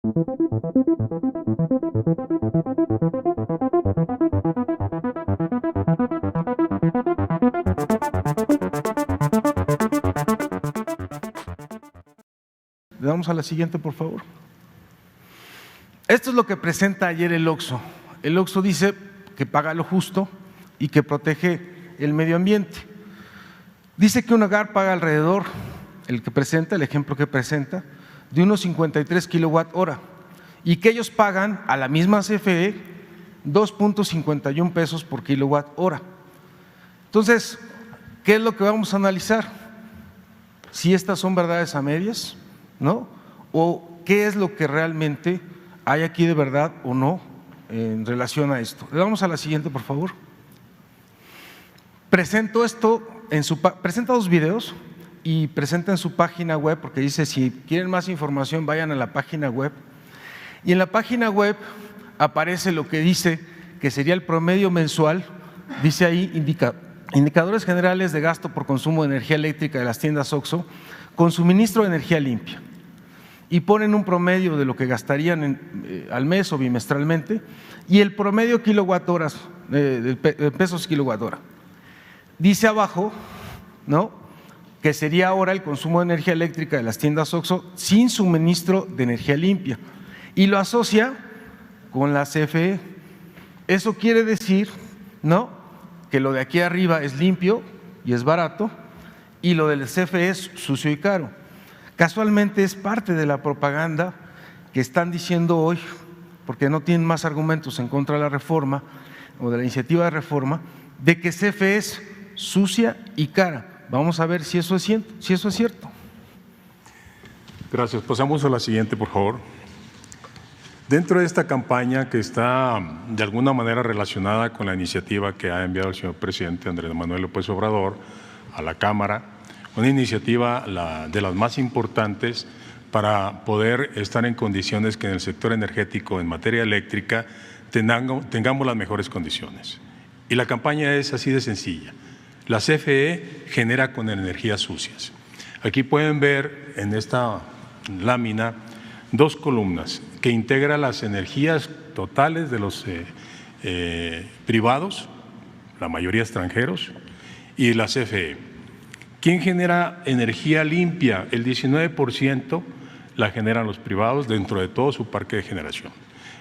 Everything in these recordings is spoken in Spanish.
Le damos a la siguiente, por favor. Esto es lo que presenta ayer el OXXO. El OXXO dice que paga lo justo y que protege el medio ambiente. Dice que un hogar paga alrededor, el ejemplo que presenta, de unos 53 kilowatt-hora y que ellos pagan a la misma CFE 2.51 pesos por kilowatt-hora. Entonces, ¿qué es lo que vamos a analizar? Si estas son verdades a medias, ¿no? O qué es lo que realmente hay aquí de verdad o no en relación a esto. Le damos a la siguiente, por favor. Presento esto presenta dos videos y presenta en su página web, porque dice si quieren más información vayan a la página web. Y en la página web aparece lo que dice que sería el promedio mensual, dice ahí indicadores generales de gasto por consumo de energía eléctrica de las tiendas OXXO con suministro de energía limpia. Y ponen un promedio de lo que gastarían al mes o bimestralmente y el promedio kilowatt-horas, pesos kilowatt-hora. Dice abajo, ¿no?, que sería ahora el consumo de energía eléctrica de las tiendas OXXO sin suministro de energía limpia y lo asocia con la CFE. Eso quiere decir, ¿no?, que lo de aquí arriba es limpio y es barato y lo del CFE es sucio y caro. Casualmente es parte de la propaganda que están diciendo hoy, porque no tienen más argumentos en contra de la reforma o de la iniciativa de reforma, de que CFE es sucia y cara. Vamos a ver si eso es cierto. Gracias. Pasamos a la siguiente, por favor. Dentro de esta campaña que está de alguna manera relacionada con la iniciativa que ha enviado el señor presidente Andrés Manuel López Obrador a la Cámara, una iniciativa de las más importantes para poder estar en condiciones que en el sector energético, en materia eléctrica, tengamos las mejores condiciones. Y la campaña es así de sencilla. La CFE genera con energías sucias. Aquí pueden ver en esta lámina dos columnas que integra las energías totales de los privados, la mayoría extranjeros, y la CFE. ¿Quién genera energía limpia? El 19% la generan los privados dentro de todo su parque de generación.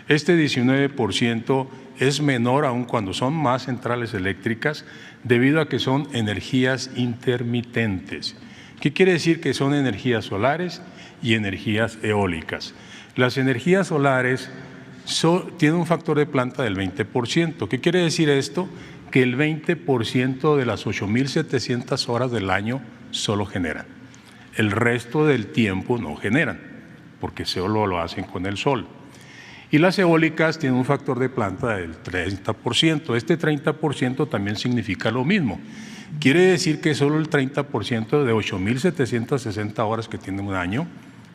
Este 19% es menor aún cuando son más centrales eléctricas debido a que son energías intermitentes. ¿Qué quiere decir? Que son energías solares y energías eólicas. Las energías solares tienen un factor de planta del 20%. ¿Qué quiere decir esto? Que el 20% de las 8.700 horas del año solo generan. El resto del tiempo no generan, porque solo lo hacen con el sol. Y las eólicas tienen un factor de planta del 30%. Este 30% también significa lo mismo. Quiere decir que solo el 30% de 8.760 horas que tienen un año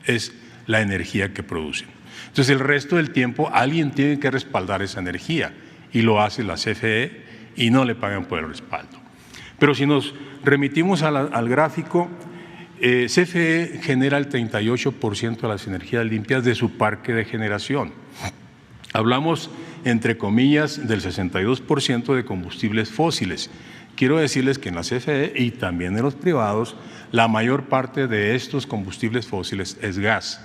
es la energía que producen. Entonces, el resto del tiempo alguien tiene que respaldar esa energía y lo hace la CFE y no le pagan por el respaldo. Pero si nos remitimos al gráfico, CFE genera el 38% de las energías limpias de su parque de generación. Hablamos, entre comillas, del 62% de combustibles fósiles. Quiero decirles que en la CFE y también en los privados, la mayor parte de estos combustibles fósiles es gas.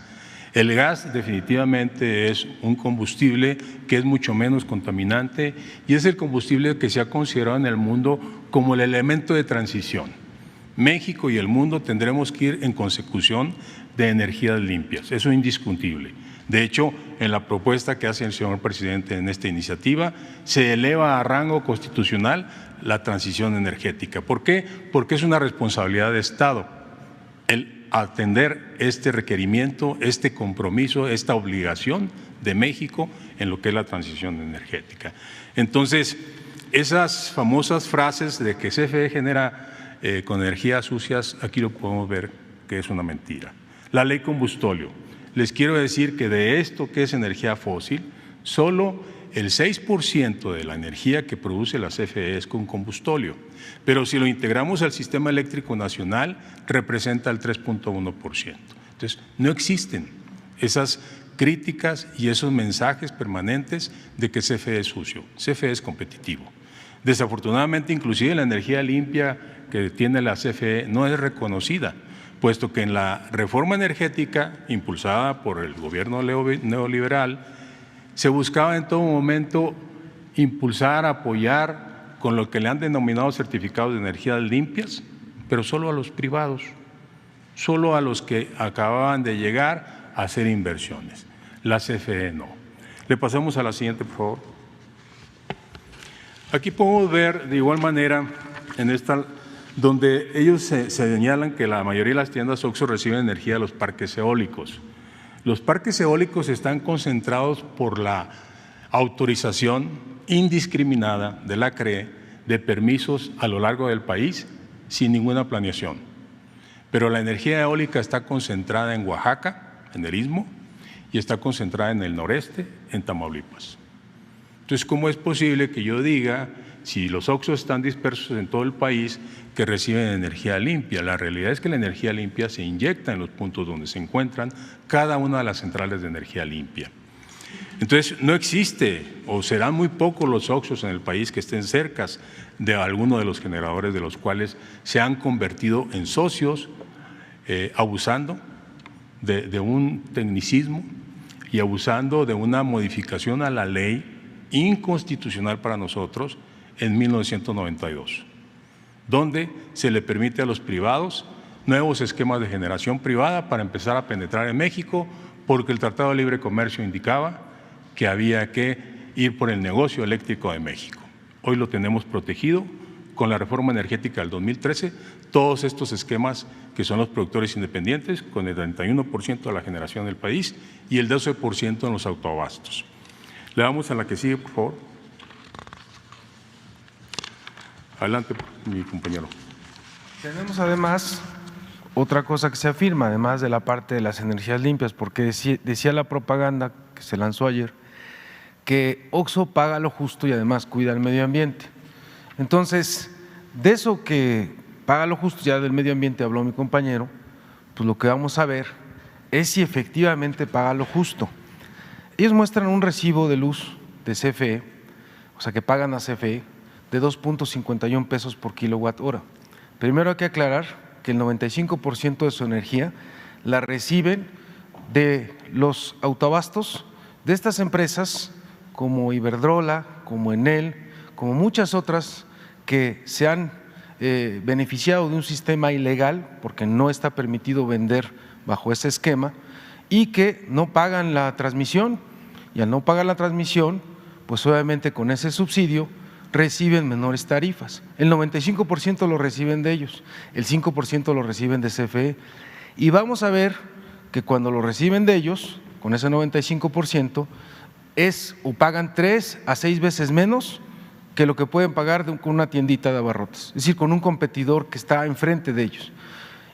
El gas definitivamente es un combustible que es mucho menos contaminante y es el combustible que se ha considerado en el mundo como el elemento de transición. México y el mundo tendremos que ir en consecución de energías limpias, eso es indiscutible. De hecho, en la propuesta que hace el señor presidente en esta iniciativa, se eleva a rango constitucional la transición energética. ¿Por qué? Porque es una responsabilidad de Estado el atender este requerimiento, este compromiso, esta obligación de México en lo que es la transición energética. Entonces, esas famosas frases de que CFE genera con energías sucias, aquí lo podemos ver que es una mentira. La ley combustóleo. Les quiero decir que de esto que es energía fósil, solo el 6% de la energía que produce la CFE es con combustóleo, pero si lo integramos al sistema eléctrico nacional, representa el 3.1%. Entonces, no existen esas críticas y esos mensajes permanentes de que CFE es sucio. CFE es competitivo. Desafortunadamente, inclusive la energía limpia que tiene la CFE no es reconocida, puesto que en la reforma energética impulsada por el gobierno neoliberal se buscaba en todo momento impulsar, apoyar con lo que le han denominado certificados de energías limpias, pero solo a los privados, solo a los que acababan de llegar a hacer inversiones. La CFE no. Le pasamos a la siguiente, por favor. Aquí podemos ver de igual manera en esta, donde ellos se señalan que la mayoría de las tiendas OXXO reciben energía de los parques eólicos. Los parques eólicos están concentrados por la autorización indiscriminada de la CRE de permisos a lo largo del país sin ninguna planeación. Pero la energía eólica está concentrada en Oaxaca, en el Istmo, y está concentrada en el noreste, en Tamaulipas. Entonces, ¿cómo es posible que yo diga, si los OXXO están dispersos en todo el país, que reciben energía limpia? La realidad es que la energía limpia se inyecta en los puntos donde se encuentran cada una de las centrales de energía limpia. Entonces, no existe, o serán muy pocos los OXXOs en el país que estén cerca de alguno de los generadores de los cuales se han convertido en socios, abusando de un tecnicismo y abusando de una modificación a la ley inconstitucional para nosotros en 1992, donde se le permite a los privados nuevos esquemas de generación privada para empezar a penetrar en México, porque el Tratado de Libre Comercio indicaba que había que ir por el negocio eléctrico de México. Hoy lo tenemos protegido con la reforma energética del 2013, todos estos esquemas que son los productores independientes, con el 31% de la generación del país y el 12% en los autoabastos. Le damos a la que sigue, por favor. Adelante, mi compañero. Tenemos además otra cosa que se afirma, además de la parte de las energías limpias, porque decía la propaganda que se lanzó ayer, que OXXO paga lo justo y además cuida el medio ambiente. Entonces, de eso que paga lo justo, ya del medio ambiente habló mi compañero, pues lo que vamos a ver es si efectivamente paga lo justo. Ellos muestran un recibo de luz de CFE, o sea que pagan a CFE, de 2.51 pesos por kilowatt hora. Primero hay que aclarar que el 95% de su energía la reciben de los autoabastos de estas empresas como Iberdrola, como Enel, como muchas otras que se han beneficiado de un sistema ilegal porque no está permitido vender bajo ese esquema y que no pagan la transmisión, y al no pagar la transmisión, pues obviamente con ese subsidio reciben menores tarifas. El 95% lo reciben de ellos, el 5% lo reciben de CFE, y vamos a ver que cuando lo reciben de ellos, con ese 95%, es o pagan 3 a 6 veces menos que lo que pueden pagar con una tiendita de abarrotes, es decir, con un competidor que está enfrente de ellos.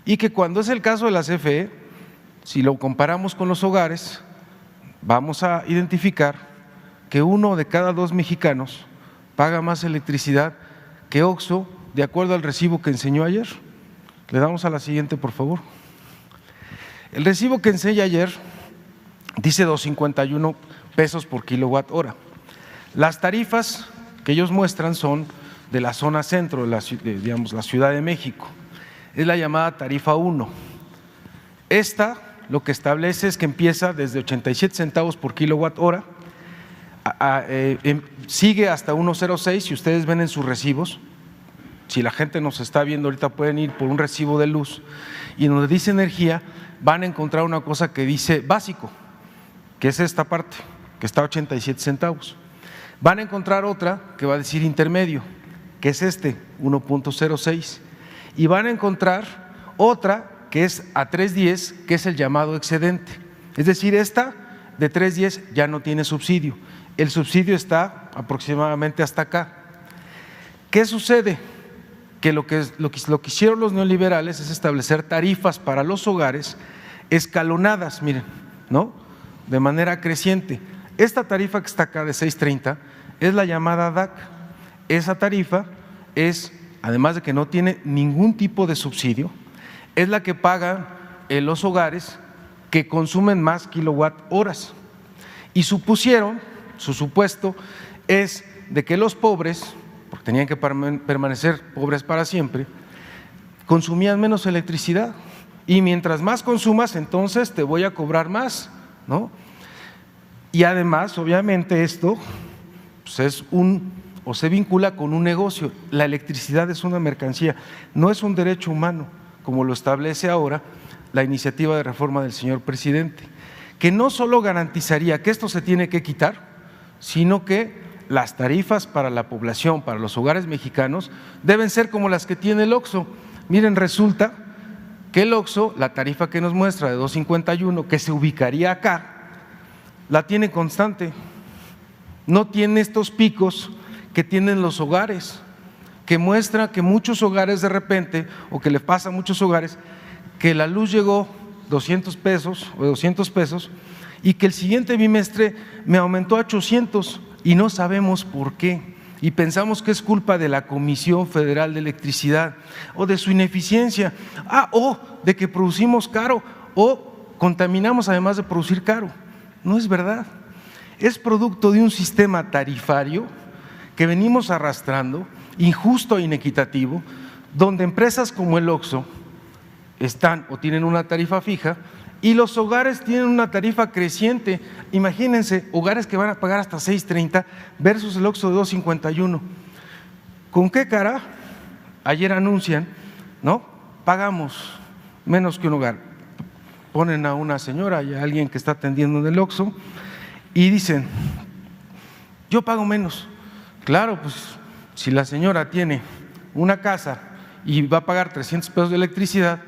Y que cuando es el caso de la CFE, si lo comparamos con los hogares, vamos a identificar que 1 de cada 2 mexicanos paga más electricidad que OXXO, de acuerdo al recibo que enseñó ayer. Le damos a la siguiente, por favor. El recibo que enseñé ayer dice 2.51 pesos por kilowatt hora. Las tarifas que ellos muestran son de la zona centro, digamos, la Ciudad de México. Es la llamada tarifa 1. Esta lo que establece es que empieza desde 87 centavos por kilowatt hora, sigue hasta 1.06. Si ustedes ven en sus recibos, si la gente nos está viendo ahorita pueden ir por un recibo de luz y donde dice energía van a encontrar una cosa que dice básico, que es esta parte, que está a 87 centavos. Van a encontrar otra que va a decir intermedio, que es 1.06, y van a encontrar otra que es a 3.10, que es el llamado excedente. Es decir, esta de 3.10 ya no tiene subsidio, el subsidio está aproximadamente hasta acá. ¿Qué sucede? Que lo que hicieron los neoliberales es establecer tarifas para los hogares escalonadas, miren, ¿no? De manera creciente. Esta tarifa que está acá de 6.30 es la llamada DAC. Esa tarifa es, además de que no tiene ningún tipo de subsidio, es la que pagan los hogares que consumen más kilowatt horas. Y su supuesto es de que los pobres, porque tenían que permanecer pobres para siempre, consumían menos electricidad. Y mientras más consumas, entonces te voy a cobrar más, ¿no? Y además, obviamente, esto pues se vincula con un negocio. La electricidad es una mercancía, no es un derecho humano, como lo establece ahora la iniciativa de reforma del señor presidente, que no solo garantizaría que esto se tiene que quitar, sino que las tarifas para la población, para los hogares mexicanos, deben ser como las que tiene el OXXO. Miren, resulta que el OXXO, la tarifa que nos muestra de 2.51, que se ubicaría acá, la tiene constante, no tiene estos picos que tienen los hogares, que muestra que muchos hogares de repente, o que le pasa a muchos hogares, que la luz llegó 200 pesos o 200 pesos y que el siguiente bimestre me aumentó a 800 y no sabemos por qué. Y pensamos que es culpa de la Comisión Federal de Electricidad o de su ineficiencia, o de que producimos caro o contaminamos además de producir caro. No es verdad, es producto de un sistema tarifario que venimos arrastrando, injusto e inequitativo, donde empresas como el OXXO están o tienen una tarifa fija y los hogares tienen una tarifa creciente. Imagínense, hogares que van a pagar hasta 6.30 versus el OXXO de 2.51. ¿Con qué cara? Ayer anuncian, ¿no? Pagamos menos que un hogar. Ponen a una señora y a alguien que está atendiendo en el OXXO y dicen, yo pago menos. Claro, pues si la señora tiene una casa y va a pagar 300 pesos de electricidad,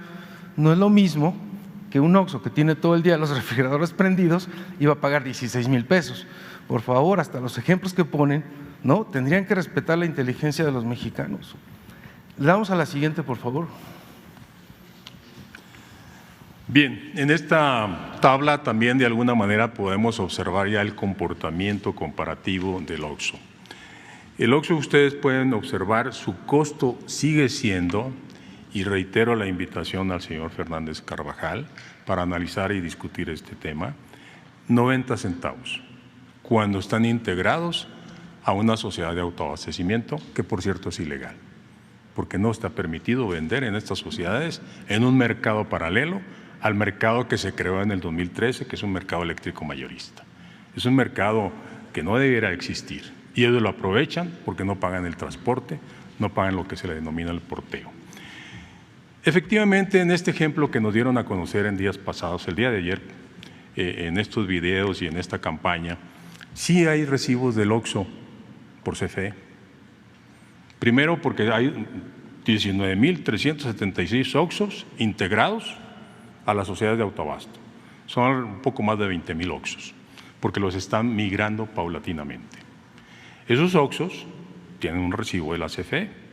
no es lo mismo que un OXXO que tiene todo el día los refrigeradores prendidos y va a pagar 16,000 pesos. Por favor, hasta los ejemplos que ponen, ¿no? Tendrían que respetar la inteligencia de los mexicanos. Le damos a la siguiente, por favor. Bien, en esta tabla también de alguna manera podemos observar ya el comportamiento comparativo del OXXO. El OXXO, ustedes pueden observar, su costo sigue siendo, y reitero la invitación al señor Fernández Carvajal para analizar y discutir este tema, 90 centavos, cuando están integrados a una sociedad de autoabastecimiento, que por cierto es ilegal, porque no está permitido vender en estas sociedades en un mercado paralelo al mercado que se creó en el 2013, que es un mercado eléctrico mayorista. Es un mercado que no debiera existir y ellos lo aprovechan porque no pagan el transporte, no pagan lo que se le denomina el porteo. Efectivamente, en este ejemplo que nos dieron a conocer en días pasados, el día de ayer, en estos videos y en esta campaña, sí hay recibos del OXXO por CFE. Primero porque hay 19,376 OXXOs integrados a las sociedades de autoabasto. Son un poco más de 20,000 OXXOs, porque los están migrando paulatinamente. Esos OXXOs tienen un recibo de la CFE.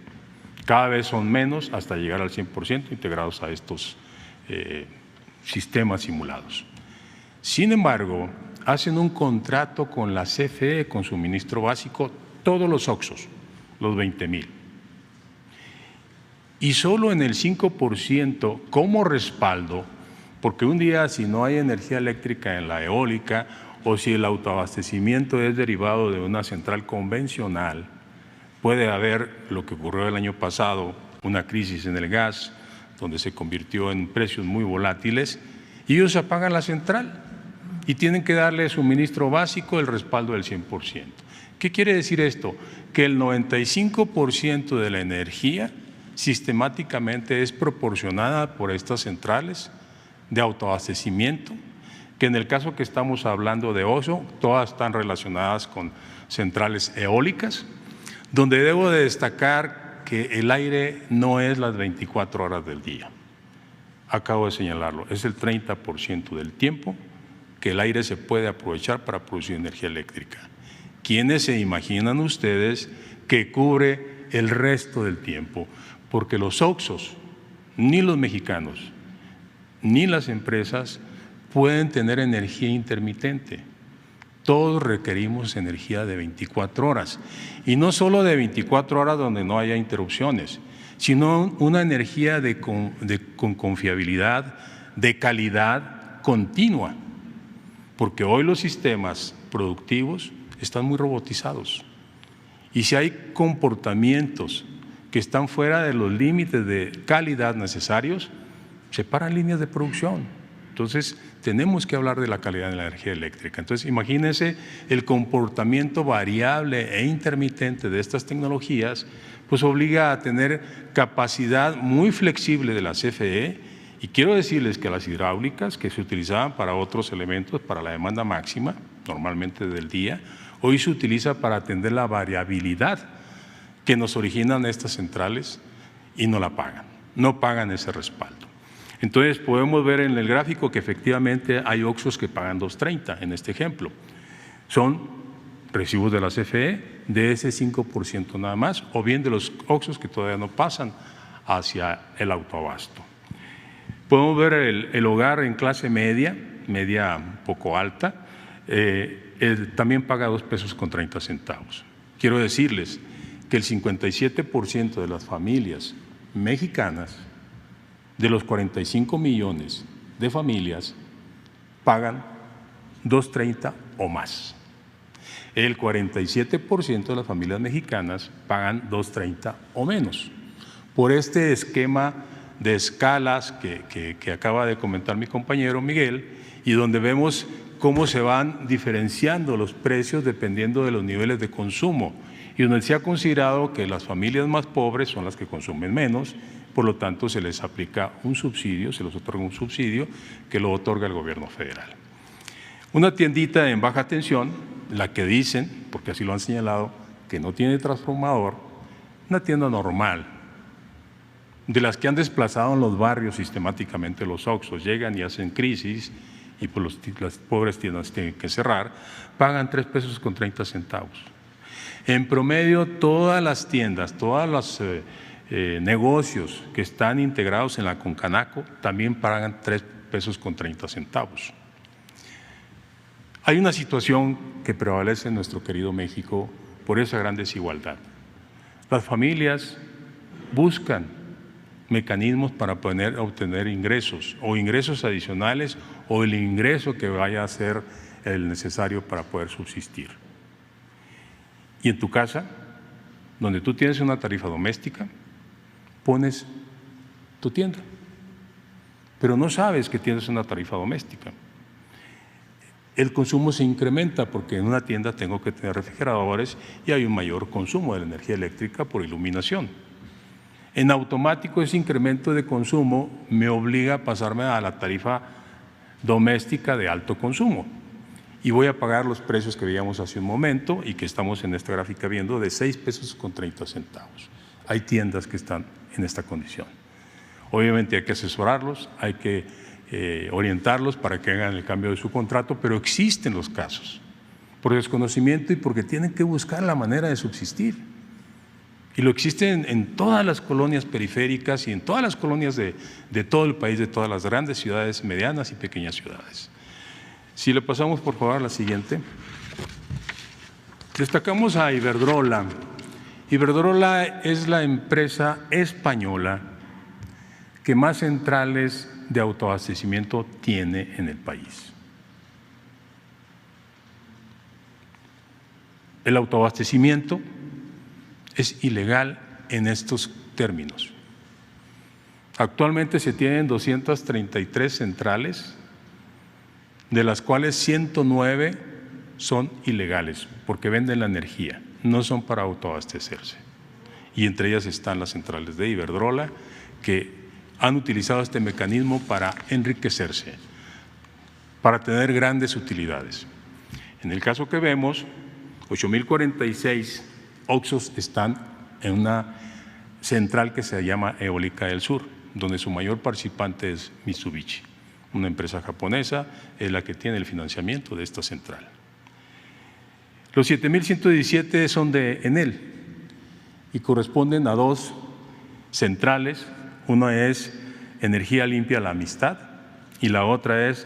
Cada vez son menos hasta llegar al 100% integrados a estos sistemas simulados. Sin embargo, hacen un contrato con la CFE, con suministro básico, todos los OXXOs, los 20,000. Y solo en el 5% como respaldo, porque un día si no hay energía eléctrica en la eólica o si el autoabastecimiento es derivado de una central convencional, puede haber lo que ocurrió el año pasado, una crisis en el gas, donde se convirtió en precios muy volátiles, y ellos apagan la central y tienen que darle suministro básico el respaldo del 100%. ¿Qué quiere decir esto? Que el 95% de la energía sistemáticamente es proporcionada por estas centrales de autoabastecimiento, que en el caso que estamos hablando de OXXO, todas están relacionadas con centrales eólicas, donde debo de destacar que el aire no es las 24 horas del día. Acabo de señalarlo, es el 30% del tiempo que el aire se puede aprovechar para producir energía eléctrica. ¿Quiénes se imaginan ustedes que cubre el resto del tiempo? Porque los OXXOs, ni los mexicanos, ni las empresas pueden tener energía intermitente. Todos requerimos energía de 24 horas, y no solo de 24 horas donde no haya interrupciones, sino una energía con confiabilidad, de calidad, continua, porque hoy los sistemas productivos están muy robotizados. Y si hay comportamientos que están fuera de los límites de calidad necesarios, se paran líneas de producción. Entonces, tenemos que hablar de la calidad de la energía eléctrica. Entonces, imagínense el comportamiento variable e intermitente de estas tecnologías, pues obliga a tener capacidad muy flexible de la CFE. Y quiero decirles que las hidráulicas que se utilizaban para otros elementos, para la demanda máxima, normalmente del día, hoy se utiliza para atender la variabilidad que nos originan estas centrales y no la pagan, no pagan ese respaldo. Entonces podemos ver en el gráfico que efectivamente hay OXXOs que pagan 2.30 en este ejemplo. Son recibos de la CFE de ese 5% nada más, o bien de los OXXOs que todavía no pasan hacia el autoabasto. Podemos ver el hogar en clase media un poco alta, también paga 2 pesos con 30 centavos. Quiero decirles que el 57% de las familias mexicanas, de los 45 millones de familias, pagan 2.30 o más. El 47% de las familias mexicanas pagan 2.30 o menos. Por este esquema de escalas que acaba de comentar mi compañero Miguel, y donde vemos cómo se van diferenciando los precios dependiendo de los niveles de consumo, y donde se ha considerado que las familias más pobres son las que consumen menos, por lo tanto se les aplica un subsidio, se les otorga un subsidio que lo otorga el gobierno federal. Una tiendita en baja tensión, la que dicen, porque así lo han señalado, que no tiene transformador, una tienda normal, de las que han desplazado en los barrios sistemáticamente los OXXOs, llegan y hacen crisis y pues las pobres tiendas tienen que cerrar, pagan 3 pesos con 30 centavos. En promedio, todas las tiendas, todos los negocios que están integrados en la Concanaco también pagan 3 pesos con 30 centavos. Hay una situación que prevalece en nuestro querido México por esa gran desigualdad. Las familias buscan mecanismos para poder obtener ingresos o ingresos adicionales o el ingreso que vaya a ser el necesario para poder subsistir. Y en tu casa, donde tú tienes una tarifa doméstica, pones tu tienda, pero no sabes que tienes una tarifa doméstica. El consumo se incrementa porque en una tienda tengo que tener refrigeradores y hay un mayor consumo de la energía eléctrica por iluminación. En automático ese incremento de consumo me obliga a pasarme a la tarifa doméstica de alto consumo y voy a pagar los precios que veíamos hace un momento y que estamos en esta gráfica viendo de 6 pesos con 30 centavos. Hay tiendas que están en esta condición. Obviamente hay que asesorarlos, hay que orientarlos para que hagan el cambio de su contrato, pero existen los casos por desconocimiento y porque tienen que buscar la manera de subsistir. Y lo existen en todas las colonias periféricas y en todas las colonias de todo el país, de todas las grandes ciudades, medianas y pequeñas ciudades. Si le pasamos por favor a la siguiente. Destacamos a Iberdrola. Iberdrola es la empresa española que más centrales de autoabastecimiento tiene en el país. El autoabastecimiento es ilegal en estos términos. Actualmente se tienen 233 centrales, de las cuales 109 son ilegales porque venden la energía, no son para autoabastecerse. Y entre ellas están las centrales de Iberdrola, que han utilizado este mecanismo para enriquecerse, para tener grandes utilidades. En el caso que vemos, 8.046 OXXOs están en una central que se llama Eólica del Sur, donde su mayor participante es Mitsubishi, una empresa japonesa, es la que tiene el financiamiento de esta central. Los 7.117 son de Enel y corresponden a 2 centrales. Una es Energía Limpia La Amistad y la otra es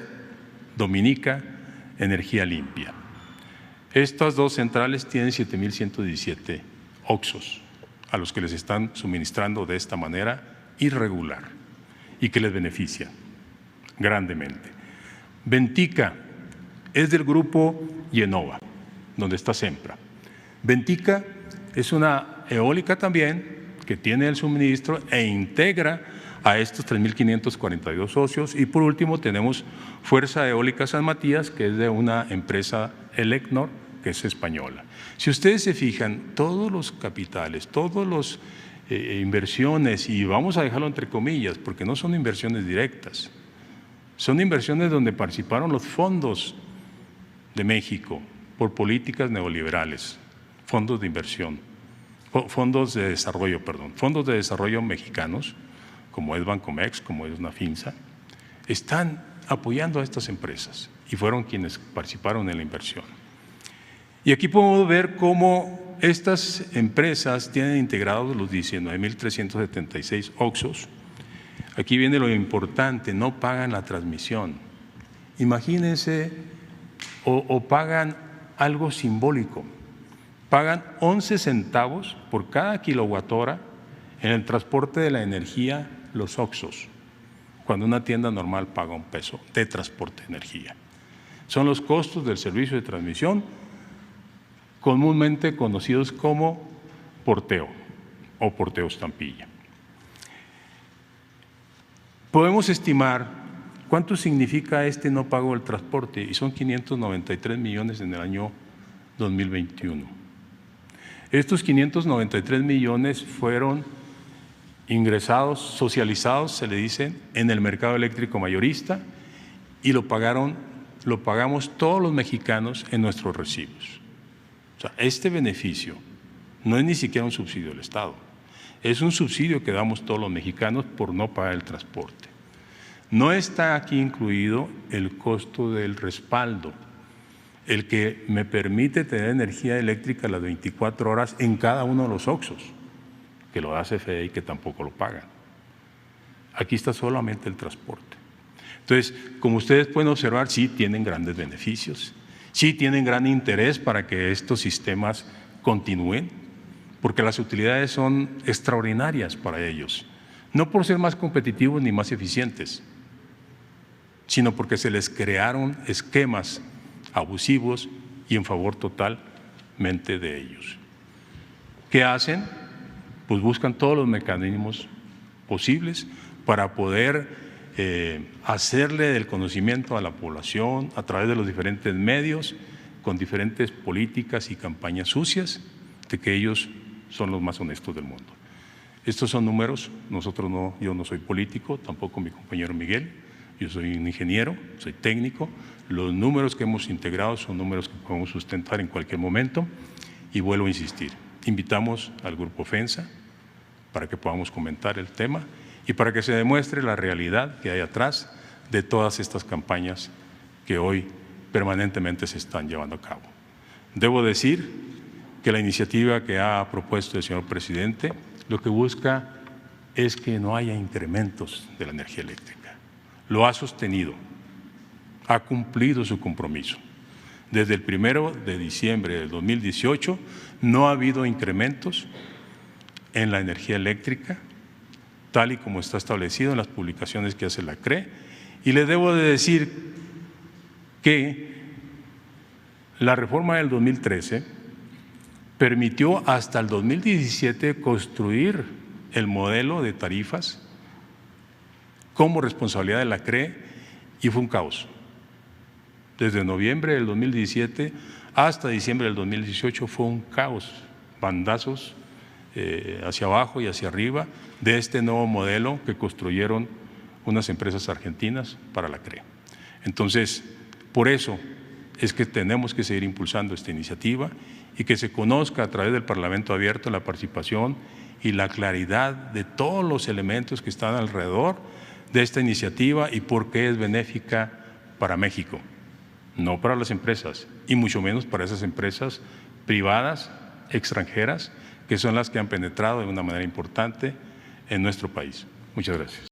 Dominica Energía Limpia. Estas 2 centrales tienen 7.117 OXXOs a los que les están suministrando de esta manera irregular y que les beneficia grandemente. Ventica es del grupo Yenova, donde está Sempra. Ventica es una eólica también que tiene el suministro e integra a estos 3.542 socios. Y por último tenemos Fuerza Eólica San Matías, que es de una empresa Elecnor, que es española. Si ustedes se fijan, todos los capitales, todos los inversiones, y vamos a dejarlo entre comillas, porque no son inversiones directas, son inversiones donde participaron los fondos de México por políticas neoliberales, fondos de inversión, fondos de desarrollo mexicanos, como es Bancomex, como es Nafinsa, están apoyando a estas empresas y fueron quienes participaron en la inversión. Y aquí podemos ver cómo estas empresas tienen integrados los 19.376 OXXOs. Aquí viene lo importante, no pagan la transmisión. Imagínense, o pagan algo simbólico, pagan 11 centavos por cada kilowatt-hora en el transporte de la energía, los OXXOs, cuando una tienda normal paga $1 de transporte de energía. Son los costos del servicio de transmisión, comúnmente conocidos como porteo o porteo estampilla. Podemos estimar cuánto significa este no pago del transporte, y son 593 millones en el año 2021. Estos 593 millones fueron ingresados, socializados, se le dice, en el mercado eléctrico mayorista, y lo pagamos todos los mexicanos en nuestros recibos. O sea, este beneficio no es ni siquiera un subsidio del Estado, es un subsidio que damos todos los mexicanos por no pagar el transporte. No está aquí incluido el costo del respaldo, el que me permite tener energía eléctrica las 24 horas en cada uno de los OXXOs, que lo da CFE y que tampoco lo pagan. Aquí está solamente el transporte. Entonces, como ustedes pueden observar, sí tienen grandes beneficios, sí tienen gran interés para que estos sistemas continúen, porque las utilidades son extraordinarias para ellos, no por ser más competitivos ni más eficientes, sino porque se les crearon esquemas abusivos y en favor totalmente de ellos. ¿Qué hacen? Pues buscan todos los mecanismos posibles para poder hacerle del conocimiento a la población a través de los diferentes medios, con diferentes políticas y campañas sucias, de que ellos son los más honestos del mundo. Estos son números, yo no soy político, tampoco mi compañero Miguel, yo soy un ingeniero, soy técnico, los números que hemos integrado son números que podemos sustentar en cualquier momento, y vuelvo a insistir, invitamos al Grupo FENSA para que podamos comentar el tema y para que se demuestre la realidad que hay atrás de todas estas campañas que hoy permanentemente se están llevando a cabo. Debo decir que la iniciativa que ha propuesto el señor presidente lo que busca es que no haya incrementos de la energía eléctrica. Lo ha sostenido, ha cumplido su compromiso. Desde el 1 de diciembre del 2018 no ha habido incrementos en la energía eléctrica, tal y como está establecido en las publicaciones que hace la CRE. Y le debo de decir que la reforma del 2013 permitió hasta el 2017 construir el modelo de tarifas como responsabilidad de la CRE, y fue un caos. Desde noviembre del 2017 hasta diciembre del 2018 fue un caos, bandazos hacia abajo y hacia arriba de este nuevo modelo que construyeron unas empresas argentinas para la CRE. Entonces, por eso es que tenemos que seguir impulsando esta iniciativa y que se conozca a través del Parlamento abierto la participación y la claridad de todos los elementos que están alrededor de esta iniciativa y por qué es benéfica para México, no para las empresas y mucho menos para esas empresas privadas, extranjeras, que son las que han penetrado de una manera importante en nuestro país. Muchas gracias.